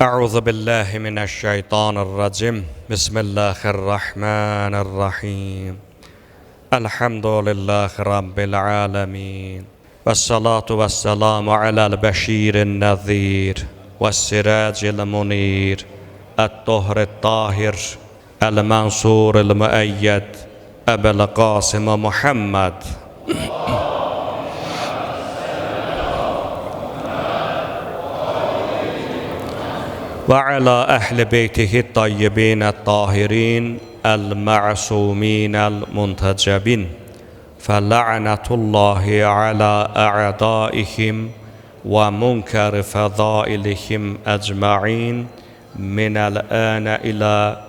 أعوذ بالله من الشيطان الرجيم بسم الله الرحمن الرحيم الحمد لله رب العالمين والصلاة والسلام على البشير النذير والسراج المنير الطهر الطاهر المنصور المؤيد أبي القاسم محمد وعلى أهل بيته الطيبين الطاهرين المعصومين المنتجبين فلعنة الله على أعدائهم ومنكر فضائلهم أجمعين من الآن إلى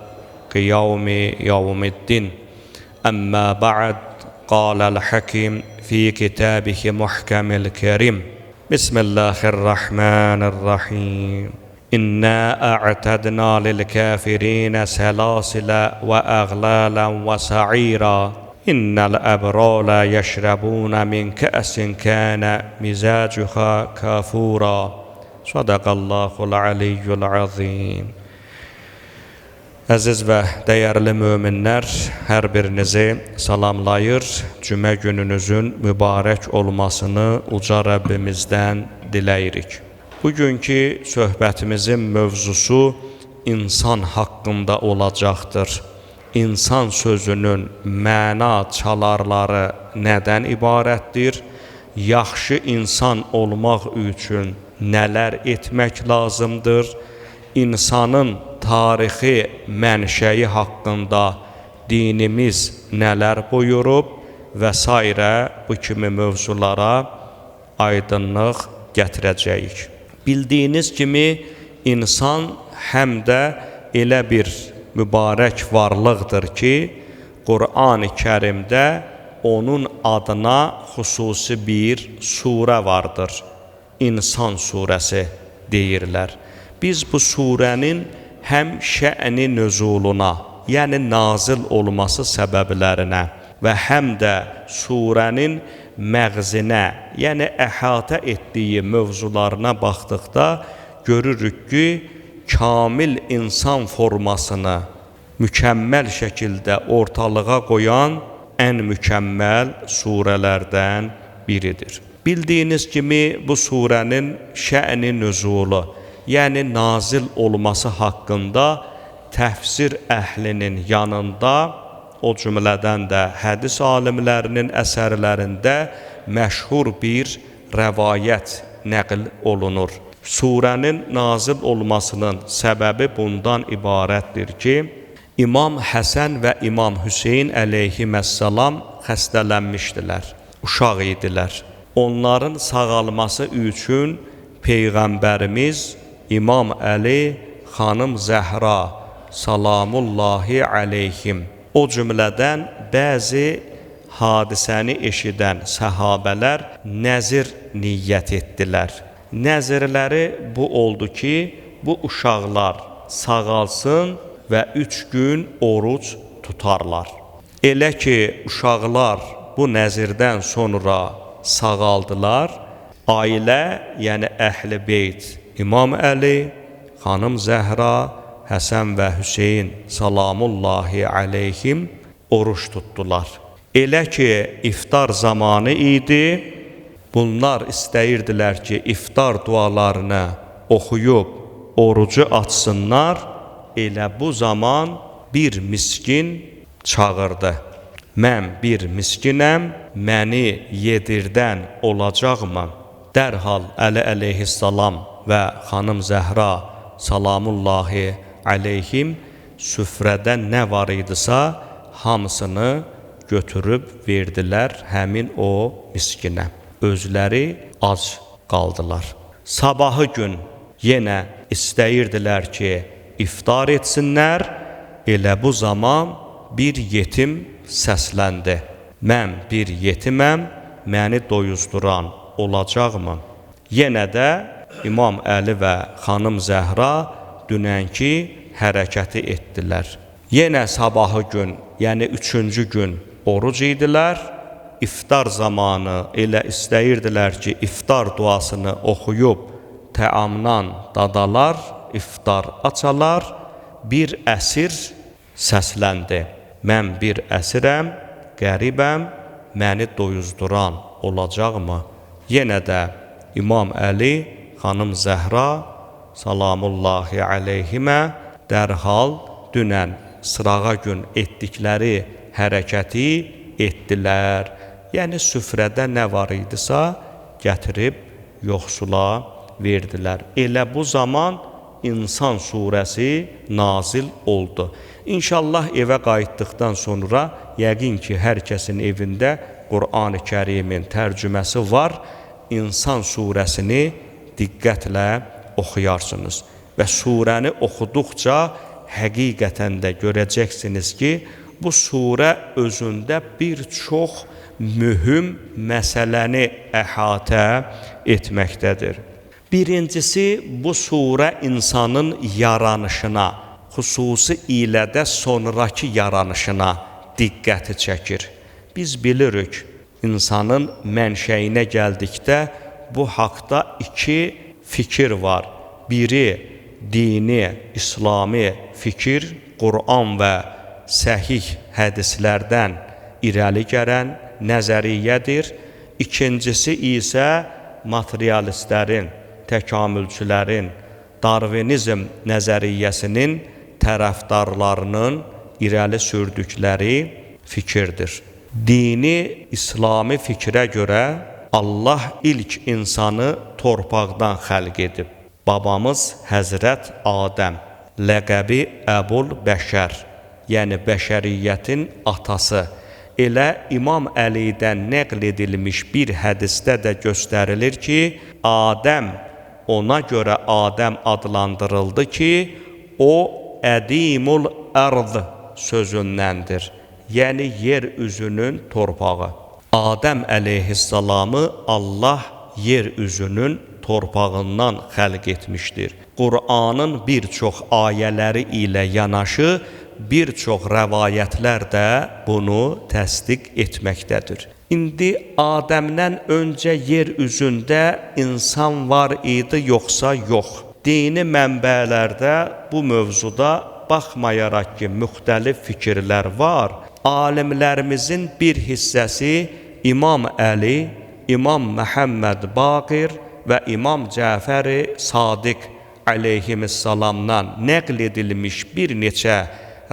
يوم الدين. أما بعد، قال الحكيم في كتابه محكم الكريم بسم الله الرحمن الرحيم إنا أعتدنا للكافرين سلاسل وأغلالا وسعيرا إن الأبرار يشربون من كأس كان مزاجها كافورا صدق الله العلي العظيم. Əziz və dəyərli möminlər, hər birinizi salamlayır, cümə gününüzün mübarək olmasını uca Rəbbimizdən diləyirik. Bugünkü söhbətimizin mövzusu insan haqqında olacaqdır. İnsan sözünün məna çalarları nədən ibarətdir? Yaxşı insan olmaq üçün nələr etmək lazımdır? İnsanın tarixi mənşəyi haqqında dinimiz nələr buyurub və s. bu kimi mövzulara aydınlıq gətirəcəyik. Bildiyiniz kimi insan həm də elə bir mübarək varlıqdır ki, Qur'an-ı Kərimdə onun adına xüsusi bir surə vardır. İnsan surəsi deyirlər. Biz bu surənin həm şə'ni nüzuluna, yəni nazil olması səbəblərinə və həm də surənin məğzinə, yəni əhatə etdiyi mövzularına baxdıqda görürük ki, kamil insan formasını mükəmməl şəkildə ortalığa qoyan ən mükəmməl surələrdən biridir. Bildiyiniz kimi bu surənin şə'ni nüzulu, yəni nazil olması haqqında təfsir əhlinin yanında, o cümlədən də hədis alimlərinin əsərlərində məşhur bir rəvayət nəql olunur. Surənin nazil olmasının səbəbi bundan ibarətdir ki, İmam Həsən və İmam Hüseyn əleyhiməssalam xəstələnmişdilər, uşaq idilər. Onların sağalması üçün Peyğəmbərimiz İmam Əli, xanım Zəhra salamullahi əleyhim, o cümlədən bəzi hadisəni eşidən səhabələr nəzir niyyət etdilər. Nəzirləri bu oldu ki, bu uşaqlar sağalsın və 3 gün oruc tutarlar. Elə ki, uşaqlar bu nəzirdən sonra sağaldılar, ailə, yəni əhl-i beyt, İmam Əli, xanım Zəhra, Həsən və Hüseyn salamullahi əleyhim oruç tutdular. Elə ki, iftar zamanı idi, bunlar istəyirdilər ki, iftar dualarını oxuyub orucu açsınlar. Elə bu zaman bir miskin çağırdı. Mən bir miskinəm, məni yedirdən olacaqmı? Dərhal Əli əleyhissalam və xanım Zəhra salamullahi əleyhim süfrədə nə var idisə, hamısını götürüb verdilər həmin o miskinə. Özləri ac qaldılar. Sabahı gün yenə istəyirdilər ki, iftar etsinlər. Elə bu zaman bir yetim səsləndi. Mən bir yetiməm, məni doyuzduran olacaqmı? Yenə də İmam Əli və xanım Zəhra dünənki hərəkəti etdilər. Yenə sabahı gün, yəni 3-cü gün oruc idilər. İftar zamanı elə istəyirdilər ki, iftar duasını oxuyub təamdan dadalar. iftar açalar. Bir əsir səsləndi. Mən bir əsirəm, qəribəm, məni doyuzduran olacaqmı? Yenə də İmam Əli, xanım Zəhra, salamullahi aleyhimə dərhal dünən sırağa gün etdikləri hərəkəti etdilər. Yəni süfrədə nə var idisə gətirib yoxsula verdilər. Elə bu zaman İnsan surəsi nazil oldu. İnşallah evə qayıtdıqdan sonra yəqin ki, hər kəsin evində Qur'an-ı Kərimin tərcüməsi var. İnsan surəsini diqqətlə oxuyarsınız. Və surəni oxuduqca həqiqətən də görəcəksiniz ki, bu surə özündə bir çox mühüm məsələni əhatə etməkdədir. Birincisi, bu surə insanın yaranışına, xüsusi ilə də sonraki yaranışına diqqəti çəkir. Biz bilirik, insanın mənşəyinə gəldikdə bu haqda iki fikir var. Biri dini, İslami fikir, Qur'an və səhih hədislərdən irəli gələn nəzəriyyədir. İkincisi isə materialistlərin, təkamülçülərin, Darvinizm nəzəriyyəsinin tərəfdarlarının irəli sürdükləri fikirdir. Dini, İslami fikrə görə Allah ilk insanı torpaqdan xəlq edib. Babamız Həzrət Adəm, ləqəbi Əbul Bəşər, yəni bəşəriyyətin atası. Elə İmam Əlidən nəql edilmiş bir hədisdə də göstərilir ki, Adəm, ona görə Adəm adlandırıldı ki, o ədimul ərd sözündəndir. Yəni yer üzünün torpağı. Adəm əleyhissalamı Allah yer üzünün torpağından xəlq etmişdir. Qur'anın bir çox ayələri ilə yanaşı, bir çox rəvayətlər də bunu təsdiq etməkdədir. İndi Adəmdən öncə yer üzündə insan var idi, yoxsa yox? Dini mənbələrdə bu mövzuda baxmayaraq ki, müxtəlif fikirlər var, alimlərimizin bir hissəsi İmam Əli, İmam Məhəmməd Baqir və İmam Cəfəri Sadiq əleyhissalamdan nəql edilmiş bir neçə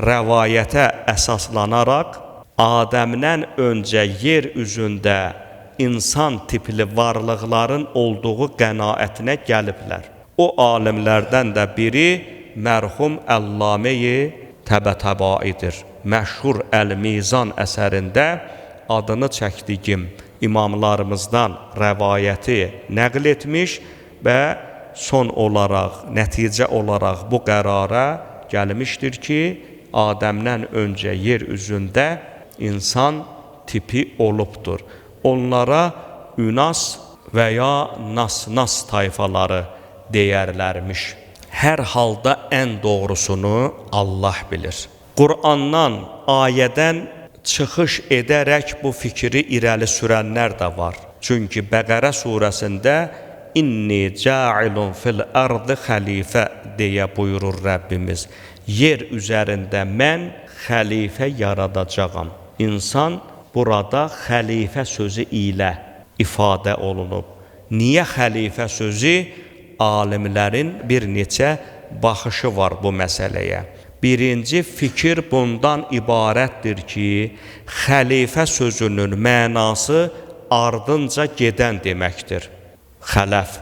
rəvayətə əsaslanaraq Adəmdən öncə yer üzündə insan tipli varlıqların olduğu qənaətinə gəliblər. O alimlərdən də biri mərhum Əllamə-i Təbətəbaidir. Məşhur Əl-Mizan əsərində adını çəkdiyim imamlarımızdan rəvayəti nəql etmiş və son olaraq, nəticə olaraq bu qərara gəlmişdir ki, Adəmdən öncə yer üzündə insan tipi olubdur. Onlara ünas və ya nas-nas tayfaları deyərlərmiş. Hər halda ən doğrusunu Allah bilir. Qur'andan, ayədən çıxış edərək bu fikri irəli sürənlər də var. Çünki Bəqərə surəsində İnni ca'ilun fil ardı xəlifə deyə buyurur Rəbbimiz. Yer üzərində mən xəlifə yaradacağam. İnsan burada xəlifə sözü ilə ifadə olunub. Niyə xəlifə sözü? Alimlərin bir neçə baxışı var bu məsələyə. Birinci fikir bundan ibarətdir ki, xəlifə sözünün mənası ardınca gedən deməkdir. Xələf.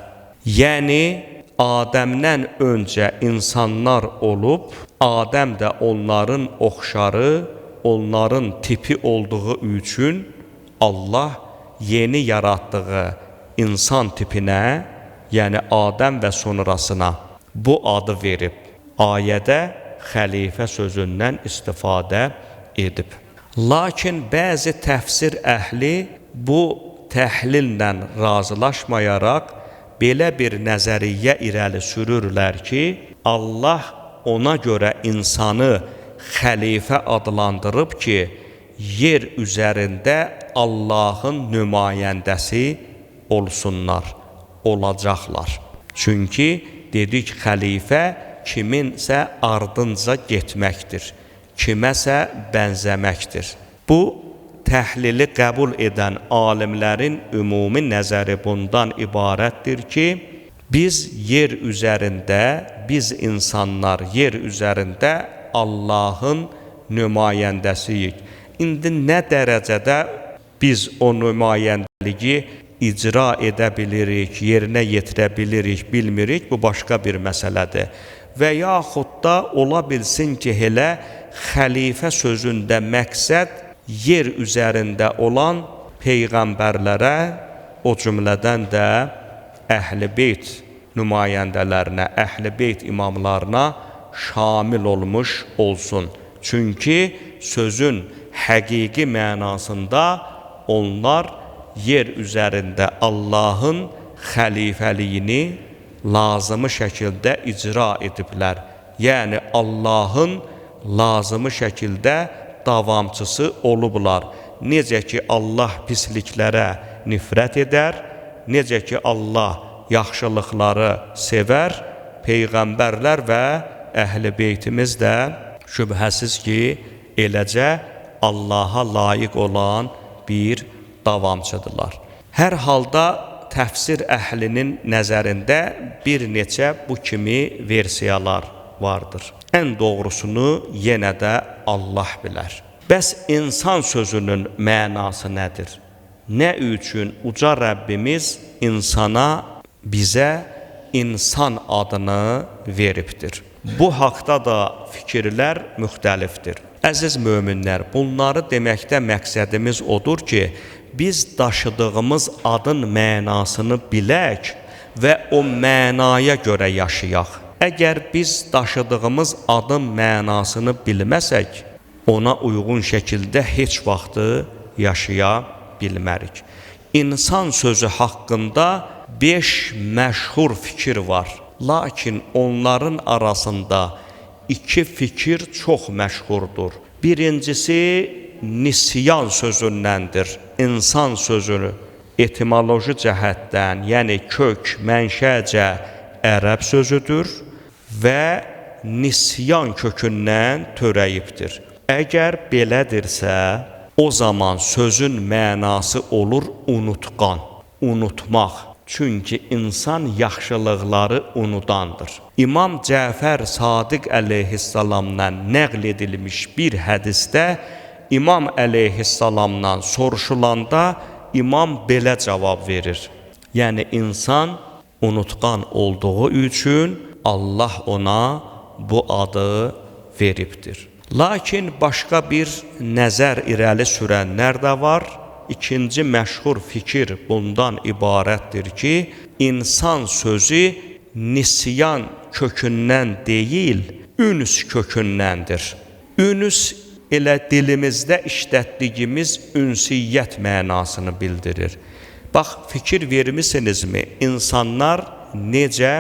Yəni, Adəmdən öncə insanlar olub, Adəm də onların oxşarı, onların tipi olduğu üçün Allah yeni yaratdığı insan tipinə, yəni Adəm və sonrasına bu adı verib. Ayədə xəlifə sözündən istifadə edib. Lakin bəzi təfsir əhli bu təhlillə razılaşmayaraq belə bir nəzəriyyə irəli sürürlər ki, Allah ona görə insanı xəlifə adlandırıb ki, yer üzərində Allahın nümayəndəsi olsunlar, olacaqlar. Çünki dedik xəlifə kiminsə ardınca getməkdir, kiməsə bənzəməkdir. Bu təhlili qəbul edən alimlərin ümumi nəzəri bundan ibarətdir ki, biz yer üzərində, biz insanlar yer üzərində Allahın nümayəndəsiyik. İndi nə dərəcədə biz o nümayəndəliyi icra edə bilirik, yerinə yetirə bilirik, bilmirik, bu başqa bir məsələdir. Və yaxud da ola bilsin ki, elə xəlifə sözündə məqsəd yer üzərində olan peyğəmbərlərə, o cümlədən də Əhl-i Beyt nümayəndələrinə, Əhl-i Beyt imamlarına şamil olmuş olsun. Çünki sözün həqiqi mənasında onlar yer üzərində Allahın xəlifəliyini lazımı şəkildə icra ediblər. Yəni Allahın lazımı şəkildə davamçısı olublar. Necə ki Allah pisliklərə nifrət edər, necə ki Allah yaxşılıqları sevər, peyğəmbərlər və Əhl-i Beytimiz də şübhəsiz ki, eləcə Allaha layiq olan bir davamçıdırlar. Hər halda təfsir əhlinin nəzərində bir neçə bu kimi versiyalar vardır. Ən doğrusunu yenə də Allah bilər. Bəs insan sözünün mənası nədir? Nə üçün uca Rəbbimiz insana, bizə insan adını veribdir? Bu haqda da fikirlər müxtəlifdir. Əziz möminlər, bunları deməkdə məqsədimiz odur ki, biz daşıdığımız adın mənasını bilək və o mənaya görə yaşayaq. Əgər biz daşıdığımız adın mənasını bilməsək, ona uyğun şəkildə heç vaxtı yaşaya bilmərik. İnsan sözü haqqında 5 məşhur fikir var. Lakin onların arasında 2 fikir çox məşhurdur. Birincisi nisyan sözündəndir. İnsan sözünü etimoloji cəhətdən, yəni kök, mənşəcə ərəb sözüdür və nisyan kökündən törəyibdir. Əgər belədirsə, o zaman sözün mənası olur unutqan, unutmaq. Çünki insan yaxşılıqları unudandır. İmam Cəfər Sadiq əleyhissalamdan nəql edilmiş bir hədisdə İmam əleyhissalamdan soruşulanda İmam belə cavab verir. Yəni insan unutqan olduğu üçün Allah ona bu adı veribdir. Lakin başqa bir nəzər irəli sürənlər də var. İkinci məşhur fikir bundan ibarətdir ki, insan sözü nisyan kökündən deyil, üns kökündəndir. Üns elə dilimizdə işlətdiyimiz ünsiyyət mənasını bildirir. Bax, fikir vermisinizmi? İnsanlar necə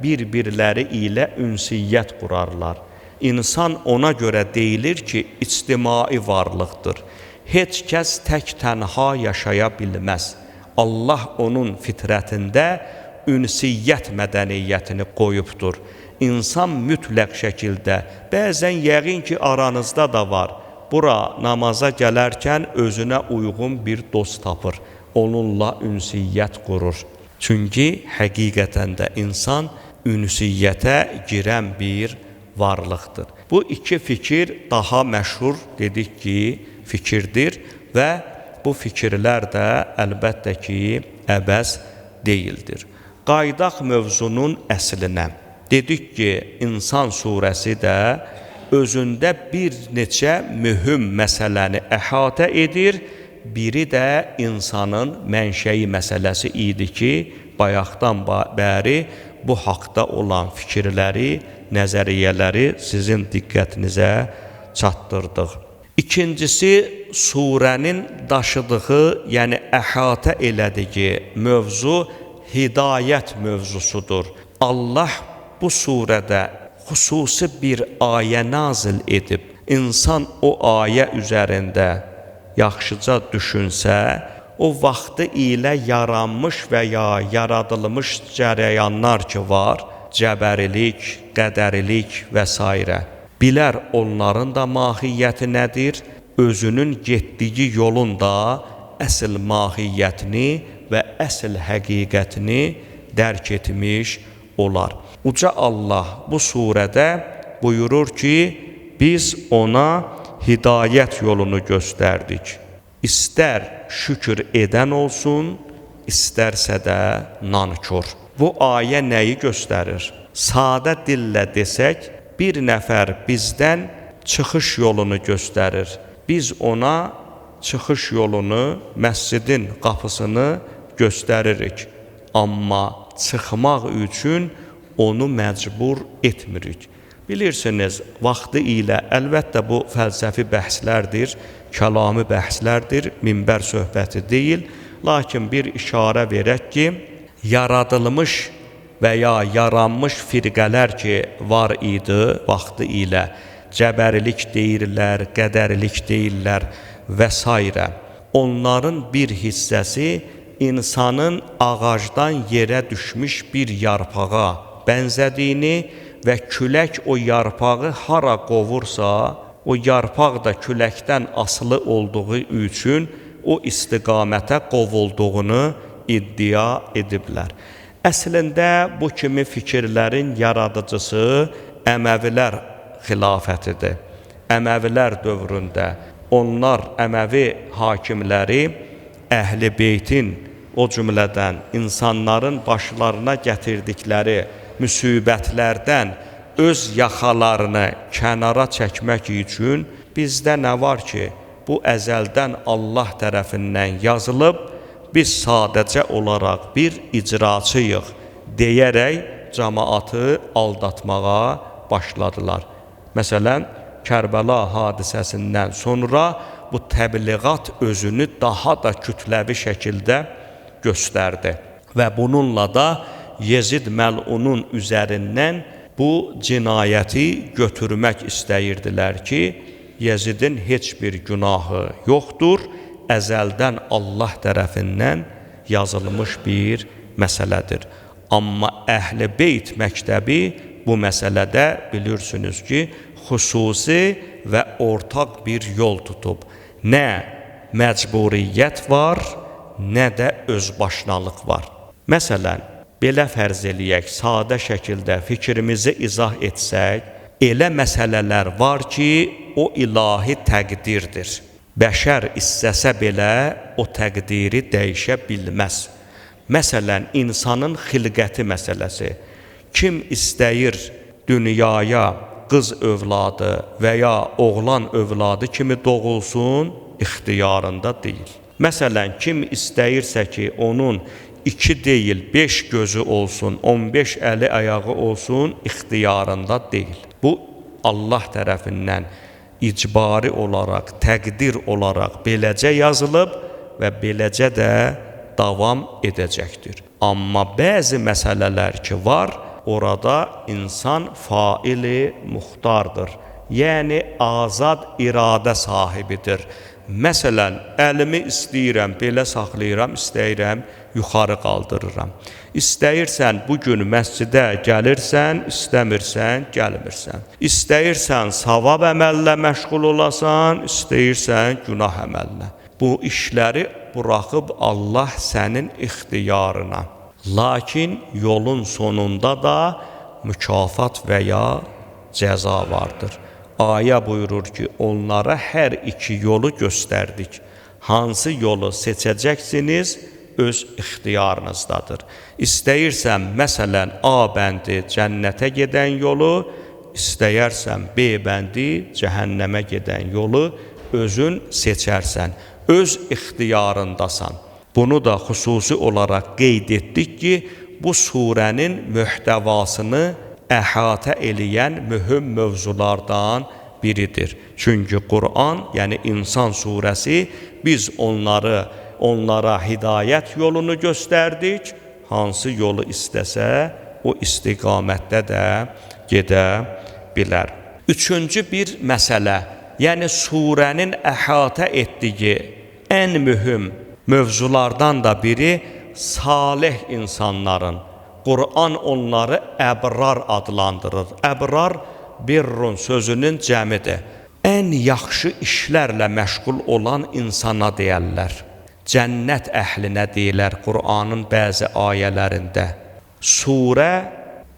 bir-birləri ilə ünsiyyət qurarlar? İnsan ona görə deyilir ki, ictimai varlıqdır. Heç kəs tək tənha yaşaya bilməz. Allah onun fitrətində ünsiyyət mədəniyyətini qoyubdur. İnsan mütləq şəkildə, bəzən yəqin ki, aranızda da var, bura namaza gələrkən özünə uyğun bir dost tapır, onunla ünsiyyət qurur. Çünki həqiqətən də insan ünsiyyətə girən bir varlıqdır. Bu 2 fikir daha məşhur, dedik ki, fikirdir və bu fikirlər də əlbəttə ki, əbəs deyildir. Qaydaq mövzunun əslinə. Dedik ki, İnsan surəsi də özündə bir neçə mühüm məsələni əhatə edir. Biri də insanın mənşəyi məsələsi idi ki, bayaqdan bəri bu haqda olan fikirləri, nəzəriyyələri sizin diqqətinizə çatdırdıq. İkincisi, surənin daşıdığı, yəni əhatə elədiyi mövzu hidayət mövzusudur. Allah bu surədə xüsusi bir ayə nazil edib, insan o ayə üzərində yaxşıca düşünsə, o vaxtı ilə yaranmış və ya yaradılmış cərəyanlar ki var, cəbərilik, qədərilik və s. Bilər onların da mahiyyəti nədir? Özünün getdiyi yolun da əsl mahiyyətini və əsl həqiqətini dərk etmiş olar. Uca Allah bu surədə buyurur ki, biz ona hidayət yolunu göstərdik. İstər şükür edən olsun, istərsə də nankor. Bu ayə nəyi göstərir? Sadə dillə desək, bir nəfər bizdən çıxış yolunu göstərir. Biz ona çıxış yolunu, məscidin qapısını göstəririk. Amma çıxmaq üçün onu məcbur etmirik. Bilirsiniz, vaxtı ilə əlbəttə bu fəlsəfi bəhslərdir, kəlami bəhslərdir, minbər söhbəti deyil. Lakin bir işarə verək ki, yaradılmış və ya yaranmış firqələr ki, var idi vaxtı ilə, cəbərilik deyirlər, qədərlik deyirlər və s. Onların bir hissəsi insanın ağacdan yerə düşmüş bir yarpağa bənzədiyini və külək o yarpağı hara qovursa, o yarpaq da küləkdən asılı olduğu üçün o istiqamətə qovulduğunu iddia ediblər. Əslində bu kimi fikirlərin yaradıcısı Əməvilər xilafətidir. Əməvilər dövründə onlar Əməvi hakimləri Əhl-i Beytin, o cümlədən insanların başlarına gətirdikləri müsibətlərdən öz yaxalarını kənara çəkmək üçün bizdə nə var ki, bu əzəldən Allah tərəfindən yazılıb, biz sadəcə olaraq bir icraçıyıq deyərək cəmaatı aldatmağa başladılar. Məsələn, Kərbəla hadisəsindən sonra bu təbliğat özünü daha da kütləvi şəkildə göstərdi. Və bununla da Yezid məlunun üzərindən bu cinayəti götürmək istəyirdilər ki, Yezidin heç bir günahı yoxdur, əzəldən Allah tərəfindən yazılmış bir məsələdir. Amma Əhl-i Beyt məktəbi bu məsələdə bilirsiniz ki, xüsusi və ortaq bir yol tutub. Nə məcburiyyət var, nə də özbaşınalıq var. Məsələn, belə fərz eləyək, sadə şəkildə fikrimizi izah etsək, elə məsələlər var ki, o ilahi təqdirdir. Bəşər istəsə belə o təqdiri dəyişə bilməz. Məsələn, insanın xilqəti məsələsi. Kim istəyir dünyaya qız övladı və ya oğlan övladı kimi doğulsun, ixtiyarında deyil. Məsələn, kim istəyirsə ki, onun 2 deyil, 5 gözü olsun, 15 əli ayağı olsun, ixtiyarında deyil. Bu, Allah tərəfindən icbari olaraq, təqdir olaraq beləcə yazılıb və beləcə də davam edəcəkdir. Amma bəzi məsələlər ki var, orada insan faili muxtardır. Yəni, azad iradə sahibidir. Məsələn, əlimi istəyirəm, belə saxlayıram, istəyirəm, yuxarı qaldırıram. İstəyirsən, bugün məscidə gəlirsən, istəmirsən, gəlmirsən. İstəyirsən, savab əməllə məşğul olasan, istəyirsən, günah əməllə. Bu işləri buraxıb Allah sənin ixtiyarına. Lakin yolun sonunda da mükafat və ya cəza vardır. Ayə buyurur ki, onlara hər iki yolu göstərdik. Hansı yolu seçəcəksiniz, öz ixtiyarınızdadır. İstəyirsən, məsələn, A bəndi cənnətə gedən yolu, istəyərsən B bəndi cəhənnəmə gedən yolu özün seçərsən. Öz ixtiyarındasan. Bunu da xüsusi olaraq qeyd etdik ki, bu surənin mühtəvasını əhatə eləyən mühüm mövzulardan biridir. Çünki Qur'an, yəni İnsan surəsi, biz onlara hidayət yolunu göstərdik. Hansı yolu istəsə, o istiqamətdə də gedə bilər. Üçüncü bir məsələ, yəni surənin əhatə etdiyi ən mühüm mövzulardan da biri salih insanların, Qur'an onları əbrar adlandırır. Əbrar birrun sözünün cəmidir. Ən yaxşı işlərlə məşğul olan insana deyərlər. Cənnət əhlinə deyilər Qur'anın bəzi ayələrində. Surə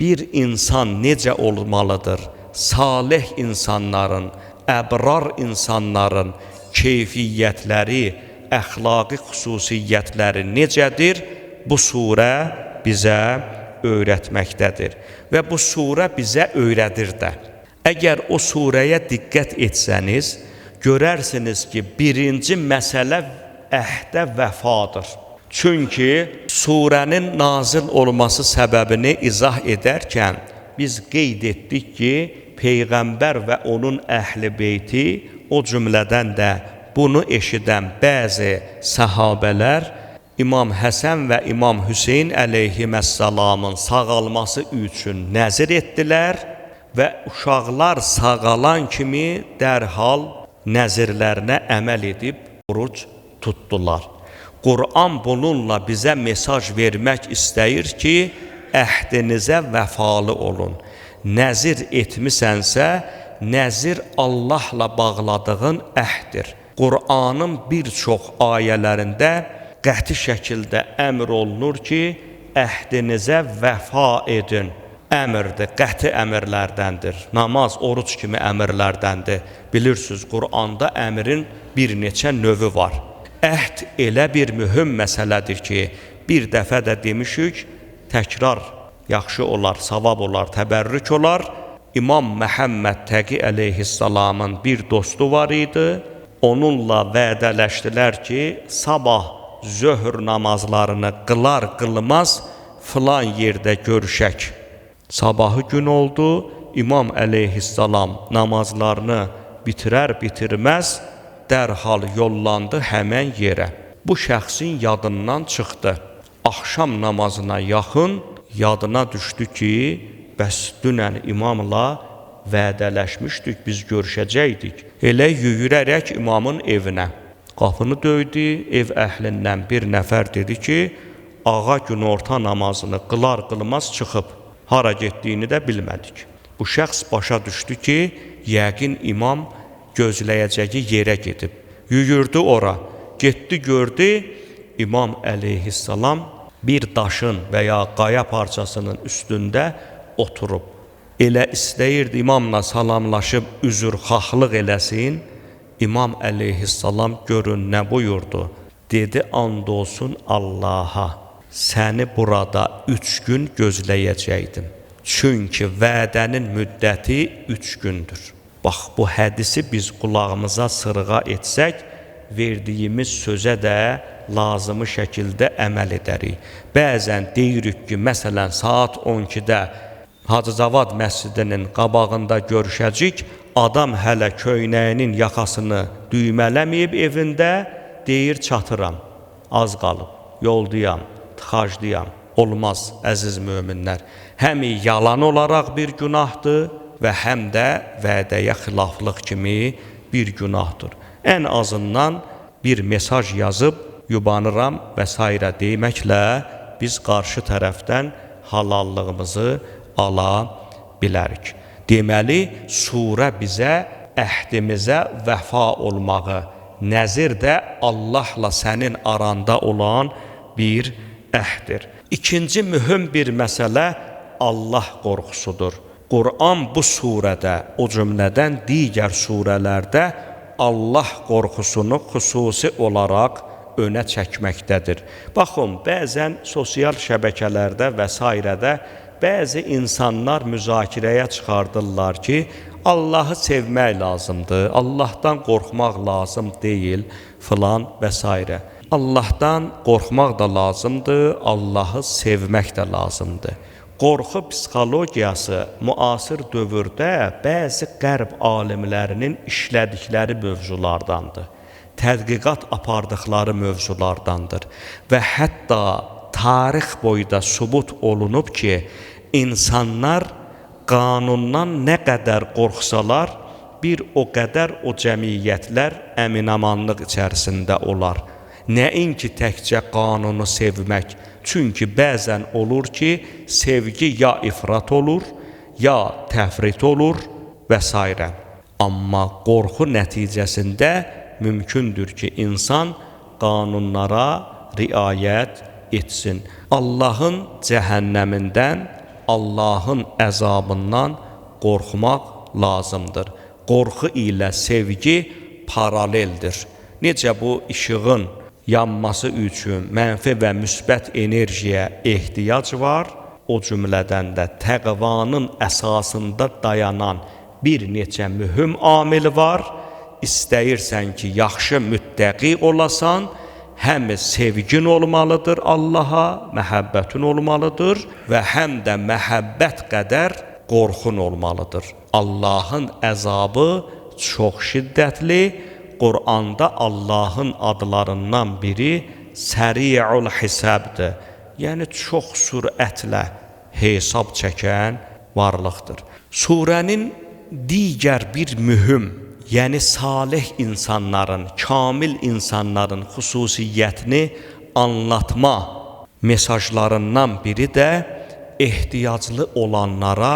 bir insan necə olmalıdır? Salih insanların, əbrar insanların keyfiyyətləri, əxlaqi xüsusiyyətləri necədir? Bu surə bizə öyrətməkdədir və bu surə bizə öyrədir də. Əgər o surəyə diqqət etsəniz, görərsiniz ki, birinci məsələ əhdə vəfadır. Çünki surənin nazil olması səbəbini izah edərkən biz qeyd etdik ki, Peyğəmbər və onun əhl-i beyti, o cümlədən də bunu eşidən bəzi səhabələr İmam Həsən və İmam Hüseyn əleyhiməssalamın sağalması üçün nəzir etdilər və uşaqlar sağalan kimi dərhal nəzirlərinə əməl edib oruc tutdular. Qur'an bununla bizə mesaj vermək istəyir ki, əhdinizə vəfalı olun. Nəzir etmisənsə, nəzir Allahla bağladığın əhddir. Qur'anın bir çox ayələrində qəti şəkildə əmr olunur ki, əhdinizə vəfa edin. Əmrdir, qəti əmrlərdəndir. Namaz, oruc kimi əmrlərdəndir. Bilirsiniz, Qur'anda əmrin bir neçə növü var. Əhd elə bir mühüm məsələdir ki, bir dəfə də demişik, təkrar yaxşı olar, savab olar, təbərrük olar. İmam Məhəmməd Təqi əleyhissalamın bir dostu var idi. Onunla vədələşdilər ki, sabah zöhr namazlarını qılar-qılmaz filan yerdə görüşək. Sabahı gün oldu, İmam əleyhissalam namazlarını bitirər-bitirməz dərhal yollandı həmən yerə. Bu şəxsin yadından çıxdı. Axşam namazına yaxın yadına düşdü ki, bəs dünən imamla vədələşmişdik, biz görüşəcəkdik. Elə yüyürərək imamın evinə. Qapını döydü, ev əhlindən bir nəfər dedi ki, ağa günorta namazını qılar-qılmaz çıxıb, hara getdiyini də bilmədik. Bu şəxs başa düşdü ki, yəqin imam gözləyəcəyi yerə gedib. Yüyürdü ora, getdi gördü, İmam əleyhissalam bir daşın və ya qaya parçasının üstündə oturub. Elə istəyirdi imamla salamlaşıb üzrxahlıq eləsin. İmam əleyhissalam görün nə buyurdu? Dedi, and olsun Allaha, səni burada 3 gün gözləyəcəkdim. Çünki vədənin müddəti 3 gündür. Bax, bu hədisi biz qulağımıza sırğa etsək, verdiyimiz sözə də lazımı şəkildə əməl edərik. Bəzən deyirik ki, məsələn, saat 12-də Hacı Cavad məscidinin qabağında görüşəcək, adam hələ köynəyinin yaxasını düymələməyib evində, deyir çatıram, az qalıb, yoldayam, tıxacdıyam. Olmaz, əziz möminlər. Həm yalan olaraq bir günahdır və həm də vədəyə xilaflıq kimi bir günahdır. Ən azından bir mesaj yazıb, yubanıram və s. deyməklə biz qarşı tərəfdən halallığımızı ala bilərik. Deməli, surə bizə əhdimizə vəfa olmağı, nəzir də Allahla sənin aranda olan bir əhddir. İkinci mühüm bir məsələ Allah qorxusudur. Qur'an bu surədə, o cümlədən digər surələrdə Allah qorxusunu xüsusi olaraq önə çəkməkdədir. Baxın, bəzən sosial şəbəkələrdə və s. bəzi insanlar müzakirəyə çıxardırlar ki, Allahı sevmək lazımdır, Allahdan qorxmaq lazım deyil, filan və s. Allahdan qorxmaq da lazımdır, Allahı sevmək də lazımdır. Qorxu psixologiyası müasir dövrdə bəzi qərb alimlərinin işlədikləri mövzulardandır. Tədqiqat apardıqları mövzulardandır və hətta tarix boyda sübut olunub ki, insanlar qanundan nə qədər qorxsalar, bir o qədər o cəmiyyətlər əminamanlıq içərisində olar. Nəinki təkcə qanunu sevmək, Çünki bəzən olur ki, sevgi ya ifrat olur, ya təfrit olur və s. Amma qorxu nəticəsində mümkündür ki, insan qanunlara riayət etsin. Allahın cəhənnəmindən, Allahın əzabından qorxmaq lazımdır. Qorxu ilə sevgi paraleldir. Necə bu işığın yanması üçün mənfi və müsbət enerjiyə ehtiyac var, o cümlədən də təqvanın əsasında dayanan bir neçə mühüm amil var. İstəyirsən ki, yaxşı müttəqi olasan, həm sevgin olmalıdır Allaha, məhəbbətin olmalıdır və həm də məhəbbət qədər qorxun olmalıdır. Allahın əzabı çox şiddətli. Qur'anda Allahın adlarından biri Səri'ul Hisabdır. Yəni çox sürətlə hesab çəkən varlıqdır. Surənin digər bir mühüm, yəni salih insanların, kamil insanların xüsusiyyətini anlatma mesajlarından biri də ehtiyaclı olanlara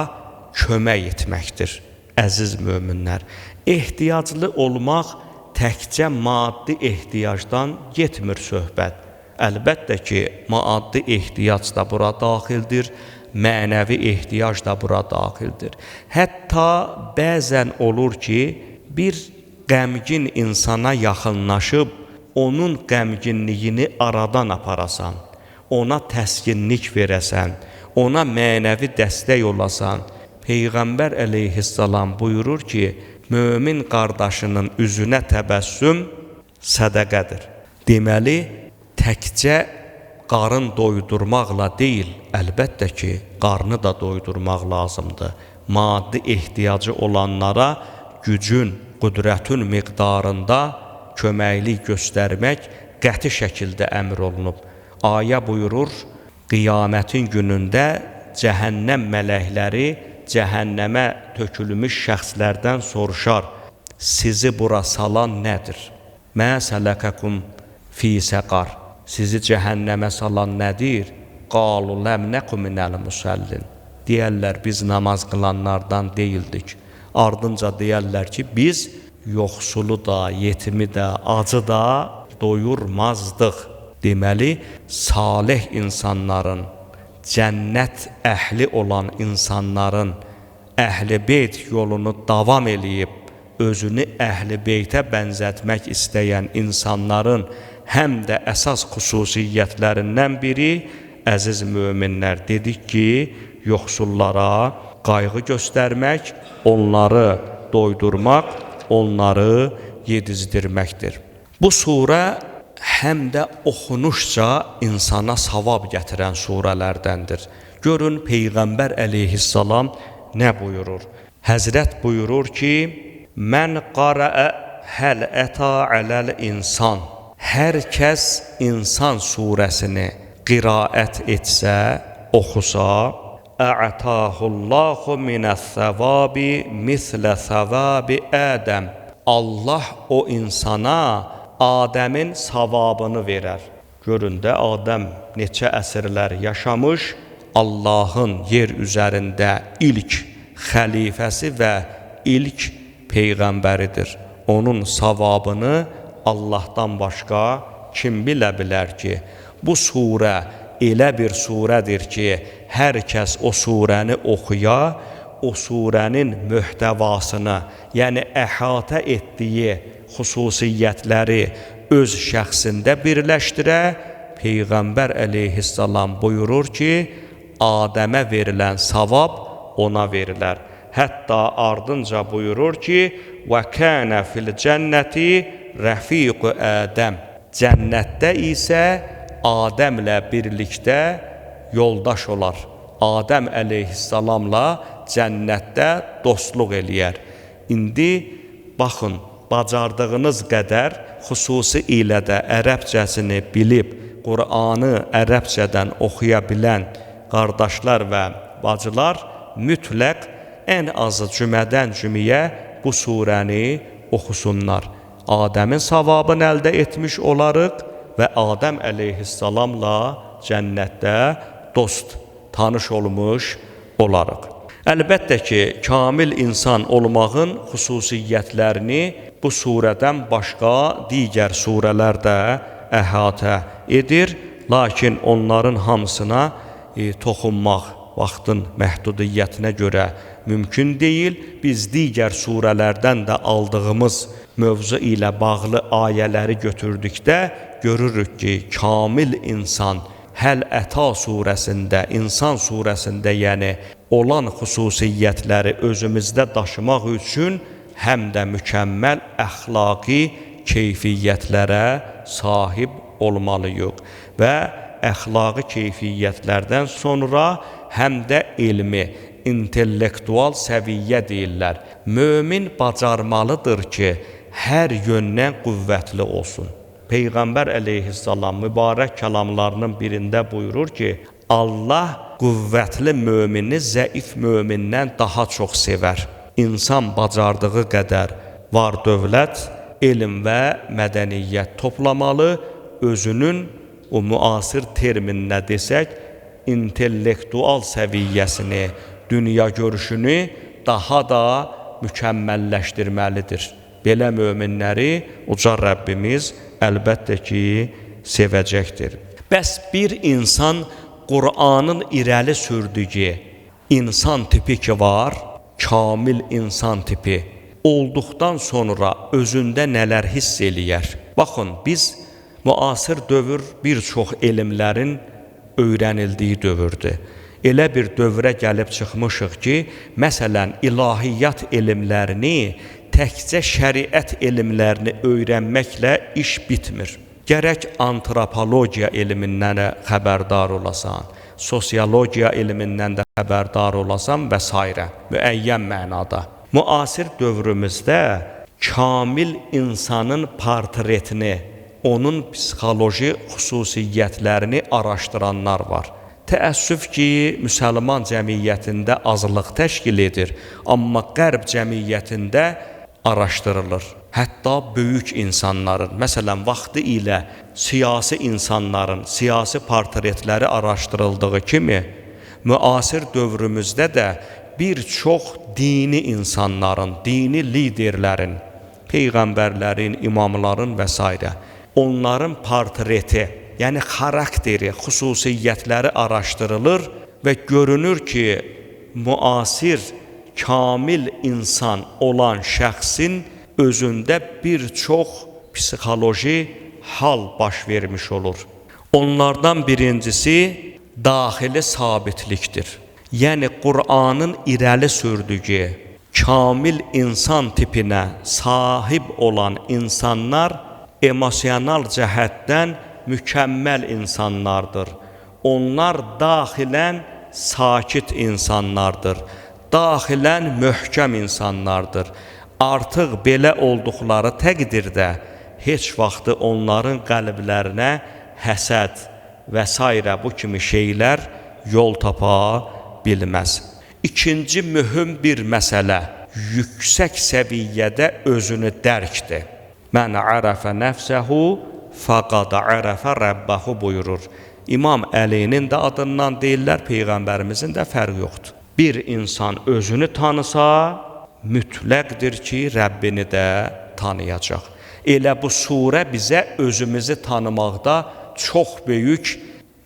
kömək etməkdir. Əziz möminlər, ehtiyaclı olmaq təkcə maddi ehtiyacdan getmir söhbət. Əlbəttə ki, maddi ehtiyac da bura daxildir, mənəvi ehtiyac da bura daxildir. Hətta bəzən olur ki, bir qəmgin insana yaxınlaşıb, onun qəmginliyini aradan aparasan, ona təskinlik verəsən, ona mənəvi dəstək olasan. Peyğəmbər əleyhissalam buyurur ki, mömin qardaşının üzünə təbəssüm sədəqədir. Deməli, təkcə qarın doydurmaqla deyil, əlbəttə ki, qarnı da doydurmaq lazımdır. Maddi ehtiyacı olanlara gücün, qüdrətin miqdarında köməklik göstərmək qəti şəkildə əmr olunub. Ayə buyurur, qiyamətin günündə cəhənnəm mələkləri cəhənnəmə tökülmüş şəxslərdən soruşar, sizi bura salan nədir? Mə sələkəkum fi səqar. Sizi cəhənnəmə salan nədir? Qalu ləm nəku minəl musəllin. Deyərlər, biz namaz qılanlardan deyildik. Ardınca deyərlər ki, biz yoxsulu da, yetimi də, acı da doyurmazdıq. Deməli, salih insanların, cənnət əhli olan insanların əhl-i beyt yolunu davam eləyib, özünü əhl-i beytə bənzətmək istəyən insanların həm də əsas xüsusiyyətlərindən biri, əziz möminlər, dedik ki, yoxsullara qayğı göstərmək, onları doydurmaq, onları yedizdirməkdir. Bu surə həm də oxunuşca insana savab gətirən surələrdəndir. Görün, Peyğəmbər əleyhissalam nə buyurur? Həzrət buyurur ki, mən qarəə həl ətə aləl insan. Hər kəs insan surəsini qiraət etsə, oxusa, ə'təhullahu minəs-səvabi mislə səvabi Ədəm. Allah o insana Adəmin savabını verər. Görün də, Adəm neçə əsrlər yaşamış, Allahın yer üzərində ilk xəlifəsi və ilk peyğəmbəridir. Onun savabını Allahdan başqa kim bilə bilər ki, bu surə elə bir surədir ki, hər kəs o surəni oxuya, o surənin mühtəvasını, yəni əhatə etdiyi xüsusiyyətləri öz şəxsində birləşdirə. Peyğəmbər əleyhissalam buyurur ki, Adəmə verilən savab ona verilər. Hətta ardınca buyurur ki, və kənə fil cənnəti rəfiq Ədəm. Cənnətdə isə Adəmlə birlikdə yoldaş olar. Adəm əleyhissalamla cənnətdə dostluq eləyər. İndi baxın, bacardığınız qədər, xüsusi ilə də ərəbcəsini bilib, Qur'anı ərəbcədən oxuya bilən qardaşlar və bacılar mütləq ən azı cümədən cüməyə bu surəni oxusunlar. Adəmin savabını əldə etmiş olarıq və Adəm əleyhissalamla cənnətdə dost, tanış olmuş olarıq. Əlbəttə ki, kamil insan olmağın xüsusiyyətlərini bu surədən başqa digər surələr də əhatə edir, lakin onların hamısına toxunmaq vaxtın məhdudiyyətinə görə mümkün deyil. Biz digər surələrdən də aldığımız mövzu ilə bağlı ayələri götürdükdə görürük ki, kamil insan Həl-Əta surəsində, İnsan surəsində, yəni olan xüsusiyyətləri özümüzdə daşımaq üçün həm də mükəmməl əxlaqi keyfiyyətlərə sahib olmalıyıq və əxlaqi keyfiyyətlərdən sonra həm də elmi, intellektual səviyyə deyirlər. Mömin bacarmalıdır ki, hər yöndən qüvvətli olsun. Peyğəmbər əleyhissalam mübarək kəlamlarının birində buyurur ki, Allah qüvvətli mömini zəif mömindən daha çox sevər. İnsan bacardığı qədər var dövlət, elm və mədəniyyət toplamalı, özünün o müasir terminlə desək, intellektual səviyyəsini, dünya görüşünü daha da mükəmməlləşdirməlidir. Belə möminləri uca Rəbbimiz əlbəttə ki, sevəcəkdir. Bəs bir insan Qur'anın irəli sürdüyü insan tipi ki var, kamil insan tipi olduqdan sonra özündə nələr hiss eləyər? Baxın, biz müasir dövr bir çox elmlərin öyrənildiyi dövrdür. Elə bir dövrə gəlib çıxmışıq ki, məsələn, ilahiyyat elmlərini təkcə şəriət elmlərini öyrənməklə iş bitmir. Gərək antropologiya elmindən xəbərdar olasan, sosiologiya elmindən də xəbərdar olasan və s. müəyyən mənada. Müasir dövrümüzdə kamil insanın portretini, onun psixoloji xüsusiyyətlərini araşdıranlar var. Təəssüf ki, müsəlman cəmiyyətində azlıq təşkil edir, amma qərb cəmiyyətində araşdırılır. Hətta böyük insanların, məsələn, vaxtı ilə siyasi insanların, siyasi portretləri araşdırıldığı kimi, müasir dövrümüzdə də bir çox dini insanların, dini liderlərin, peyğəmbərlərin, imamların və s. onların portreti, yəni xarakteri, xüsusiyyətləri araşdırılır və görünür ki, müasir, kamil insan olan şəxsin özündə bir çox psixoloji hal baş vermiş olur. Onlardan birincisi daxili sabitlikdir. Yəni Qur'anın irəli sürdüyü kamil insan tipinə sahib olan insanlar emosional cəhətdən mükəmməl insanlardır. Onlar daxilən sakit insanlardır. Daxilən möhkəm insanlardır. Artıq belə olduqları təqdirdə heç vaxtı onların qəlblərinə həsəd və s. bu kimi şeylər yol tapa bilməz. İkinci mühüm bir məsələ yüksək səviyyədə özünü dərkdir. Mən ərəfə nəfsəhu fəqad ərəfə Rəbbəhu buyurur. İmam Əlinin də adından deyirlər, Peyğəmbərimizin də fərqi yoxdur. Bir insan özünü tanısa, mütləqdir ki, Rəbbini də tanıyacaq. Elə bu surə bizə özümüzü tanımaqda çox böyük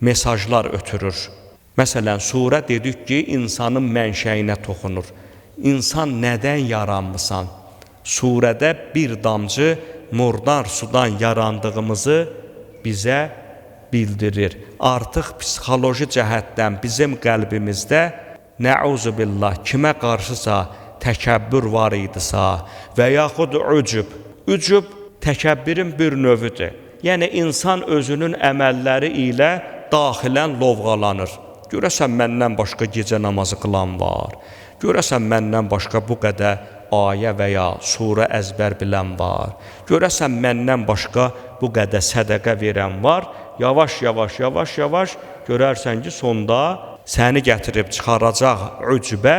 mesajlar ötürür. Məsələn, surə dedik ki, insanın mənşəyinə toxunur. İnsan nədən yaranmısan? Surədə bir damcı murdar sudan yarandığımızı bizə bildirir. Artıq psixoloji cəhətdən bizim qəlbimizdə nəuzubillah kimə qarşısa təkəbbür var idisə və yaxud ücüb təkəbbirin bir növüdür. Yəni insan özünün əməlləri ilə daxilən lovğalanır. Görəsən məndən başqa gecə namazı qılan var. Görəsən məndən başqa bu qədər ayə və ya surə əzbər bilən var. Görəsən məndən başqa bu qədər sədəqə verən var. Yavaş görərsən ki, sonda səni gətirib çıxaracaq ücbə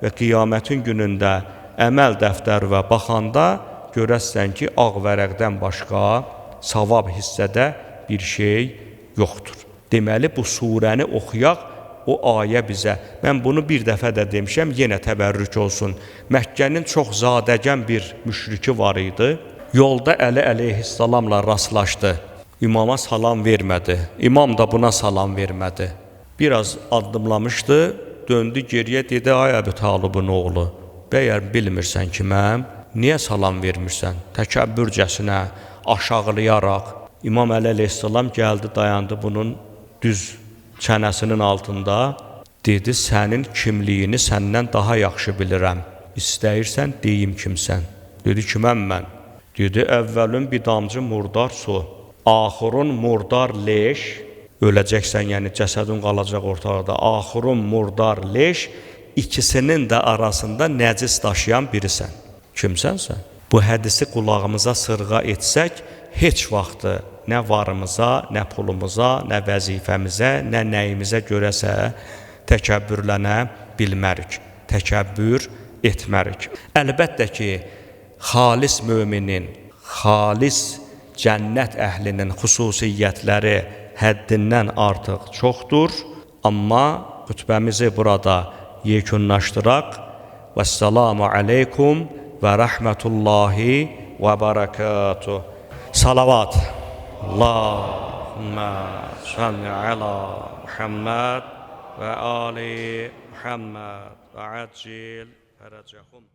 və qiyamətin günündə əməl dəftərinə baxanda görərsən ki, ağ vərəqdən başqa savab hissədə bir şey yoxdur. Deməli, bu surəni oxuyaq, o ayə bizə. Mən bunu bir dəfə də demişəm, yenə təbərrük olsun. Məkkənin çox zadəgən bir müşriki var idi. Yolda Əli əleyhissalamla rastlaşdı. İmama salam vermədi. İmam da buna salam vermədi. Biraz addımlamışdı, döndü geriyə, dedi, ay Əbu Talibin oğlu, bəyər bilmirsən kiməm, niyə salam vermirsən? Təkəbbürcəsinə, aşağılayaraq. İmam Əli əleyhissalam gəldi, dayandı bunun düz çənəsinin altında, dedi, sənin kimliyini səndən daha yaxşı bilirəm. İstəyirsən, deyim kimsən. Dedi, kiməm mən? Dedi, əvvəlin bir damcı murdar su, axırın murdar leş, öləcəksən, yəni cəsədin qalacaq ortaqda, axırın murdar leş, ikisinin də arasında nəcis daşıyan birisən. Kimsənsən? Bu hədisi qulağımıza sırğa etsək, heç vaxtı nə varımıza, nə pulumuza, nə vəzifəmizə, nə nəyimizə görəsə təkəbbürlənə bilmərik, təkəbbür etmərik. Əlbəttə ki, xalis müminin, xalis cənnət əhlinin xüsusiyyətləri həddindən artıq çoxdur. Amma xütbəmizi burada yekunlaşdıraq. Vəssalamu aleykum və rəhmətullahi və barakatuh. Salavat. Allahümmə salli ala Muhammed və ali Muhammed və accil fərəcəhum.